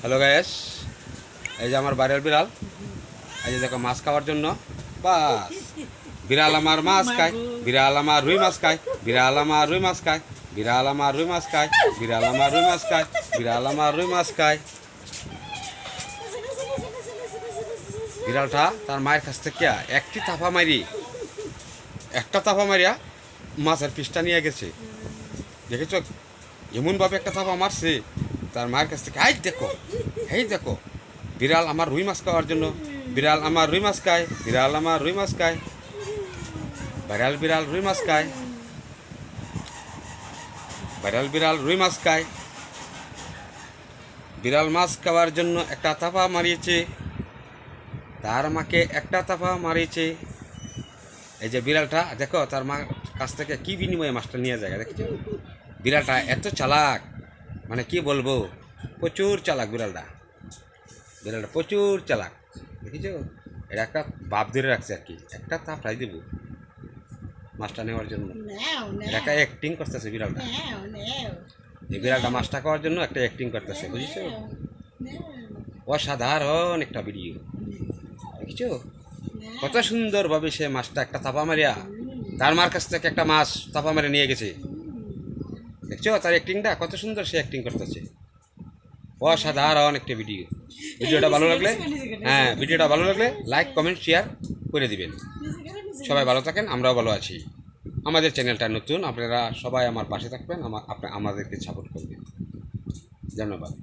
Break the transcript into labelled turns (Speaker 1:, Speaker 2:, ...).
Speaker 1: Hello guys, এই যে আমার বাইরের বিড়াল, এই যে দেখো মাছ খাওয়ার জন্য। বাস, বিড়াল আমার মাছ খায়, বিড়াল আমার রুই মাছ খায়, বিড়াল আমার রুই মাছ খায়, বিড়াল আমার রুই মাছ খায়, বিড়াল আমার রুই মাছ খায়, বিড়াল আমার রুই মাছ খায়। বিড়ালটা তার মায়ের কাছ থেকে একটা তাফা মারিয়া মাছের পিসটা নিয়ে গেছে। দেখেছ এমনভাবে একটা তাফা মারছে তার মায়ের কাছ থেকে। এই দেখো বিড়াল আমার রুই মাছ খাওয়ার জন্য, বিড়াল আমার রুই মাছ খায়, বিড়াল আমার রুই মাছ খায়, বিড়াল বিড়াল রুই মাছ খায়, বিড়াল বিড়াল রুই মাছ খায়। বিড়াল মাছ খাওয়ার জন্য একটা তাফা মারিয়েছে, তার মাকে একটা তাফা মারিয়েছে। এই যে বিড়ালটা দেখো তার মা কাছ থেকে কি বিনিময়ে মাছটা নিয়ে যায়। দেখছো বিড়ালটা এত চালাক, মানে কি বলবো, প্রচুর চালাক বিড়ালটা। বিড়ালটা প্রচুর চালাক, দেখেছো? এটা একটা বাপ ধরে রাখছে আর কি, একটা তাপড়াই দেব মাছটা নেওয়ার জন্য। এটা একটা অ্যাক্টিং করতেছে বিড়ালটা। এই বিড়ালটা মাছটা খাওয়ার জন্য একটা অ্যাক্টিং করতেছে, বুঝেছো? অসাধারণ একটা ভিডিও, দেখেছো কত সুন্দরভাবে সে মাছটা একটা তাপা মারিয়া তার মার কাছ থেকে একটা মাছ তাপা মেরে নিয়ে গেছে। দেখছো তার অ্যাক্টিংটা কত সুন্দর, সে অ্যাক্টিং করতেছে। অসাধারণ একটা ভিডিও। ভিডিওটা ভালো লাগলে ভিডিওটা ভালো লাগলে লাইক কমেন্ট শেয়ার করে দিবেন। সবাই ভালো থাকেন, আমরাও ভালো আছি। আমাদের চ্যানেলটা নতুন, আপনারা সবাই আমার পাশে থাকবেন, আমাদেরকে সাপোর্ট করবেন। ধন্যবাদ।